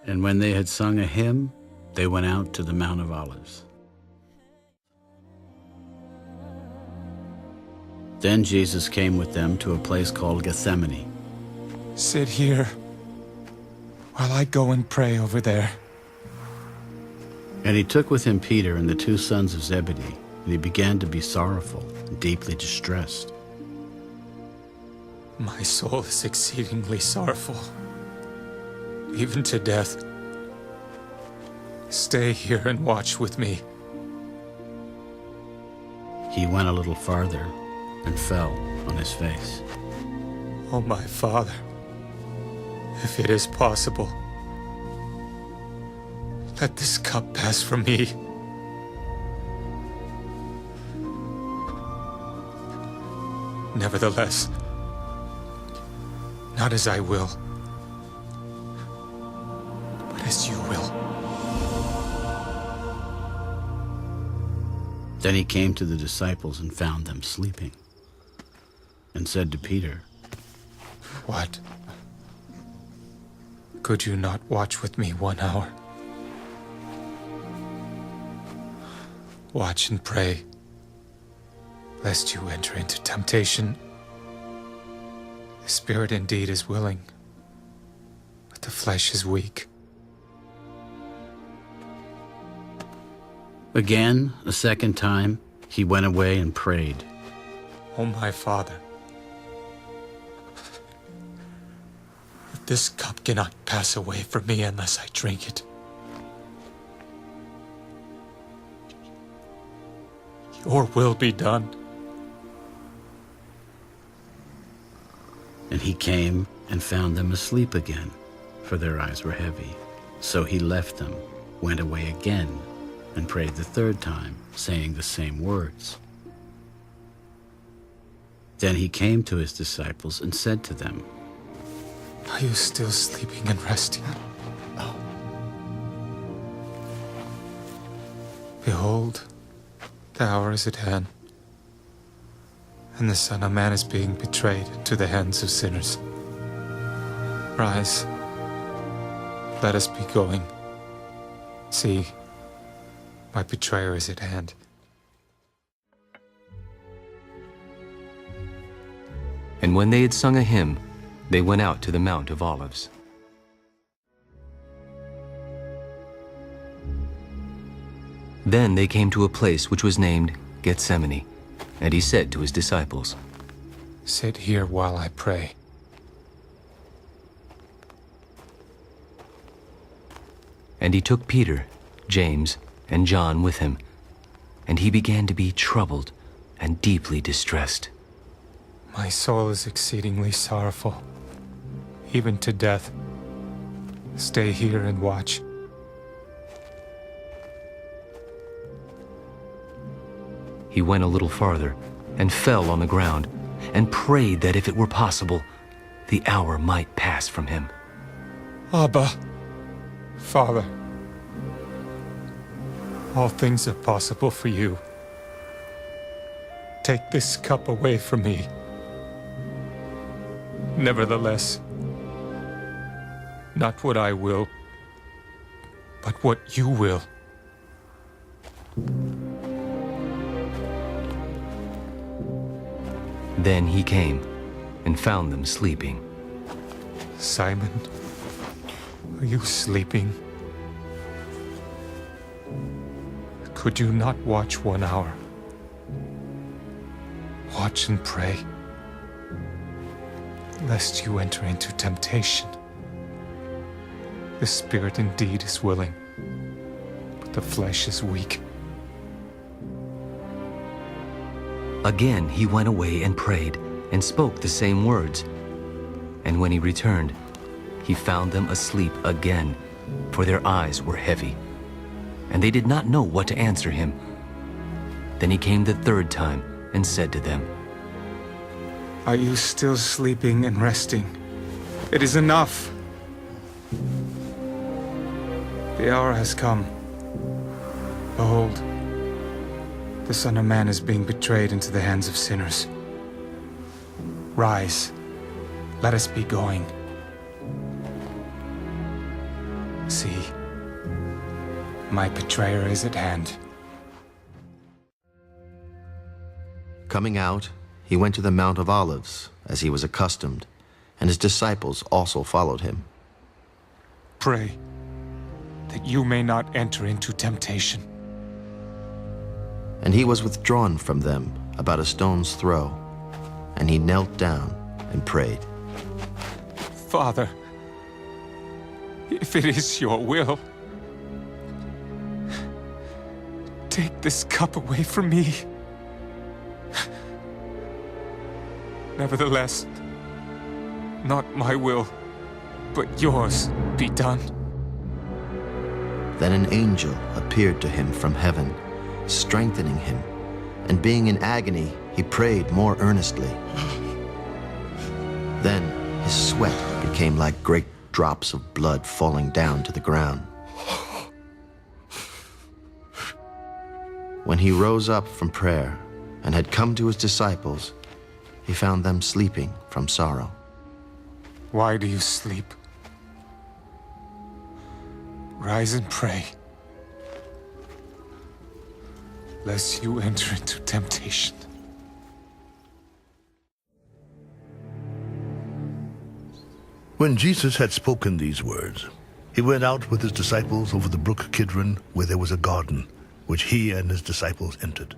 And when they had sung a hymn, they went out to the Mount of Olives. Then Jesus came with them to a place called Gethsemane. Sit here while I go and pray over there. And he took with him Peter and the two sons of Zebedee, and he began to be sorrowful and deeply distressed. My soul is exceedingly sorrowful, even to death. Stay here and watch with me. He went a little farther and fell on his face. Oh, my Father, if it is possible, let this cup pass from me. Nevertheless, not as I will, but as you will. Then he came to the disciples and found them sleeping, and said to Peter, What? Could you not watch with me 1 hour? Watch and pray, lest you enter into temptation. The spirit indeed is willing, but the flesh is weak. Again, a second time, he went away and prayed, Oh, my Father, if this cup cannot pass away from me unless I drink it, your will be done. And he came and found them asleep again, for their eyes were heavy. So he left them, went away again, and prayed the third time, saying the same words. Then he came to his disciples and said to them, Are you still sleeping and resting? Behold, the hour is at hand, and the Son of Man is being betrayed into the hands of sinners. Rise, let us be going. See, my betrayer is at hand. And when they had sung a hymn, they went out to the Mount of Olives. Then they came to a place which was named Gethsemane, and he said to his disciples, Sit here while I pray. And he took Peter, James, and John with him, and he began to be troubled and deeply distressed. My soul is exceedingly sorrowful, even to death. Stay here and watch. He went a little farther and fell on the ground and prayed that if it were possible, the hour might pass from him. Abba, Father, all things are possible for you. Take this cup away from me. Nevertheless, not what I will, but what you will. Then he came and found them sleeping. Simon, are you sleeping? Could you not watch 1 hour? Watch and pray, lest you enter into temptation. The spirit indeed is willing, but the flesh is weak. Again he went away and prayed and spoke the same words. And when he returned, he found them asleep again, for their eyes were heavy, and they did not know what to answer him. Then he came the third time and said to them, Are you still sleeping and resting? It is enough. The hour has come. Behold, The Son of Man is being betrayed into the hands of sinners. Rise, let us be going. See, my betrayer is at hand. Coming out, he went to the Mount of Olives, as he was accustomed, and his disciples also followed him. Pray that you may not enter into temptation. And he was withdrawn from them about a stone's throw, and he knelt down and prayed. Father, if it is your will, take this cup away from me. Nevertheless, not my will, but yours be done. Then an angel appeared to him from heaven, strengthening him, and being in agony, he prayed more earnestly. Then his sweat became like great drops of blood falling down to the ground. When he rose up from prayer and had come to his disciples, he found them sleeping from sorrow. Why do you sleep? Rise and pray, lest you enter into temptation. When Jesus had spoken these words, he went out with his disciples over the brook Kidron, where there was a garden, which he and his disciples entered.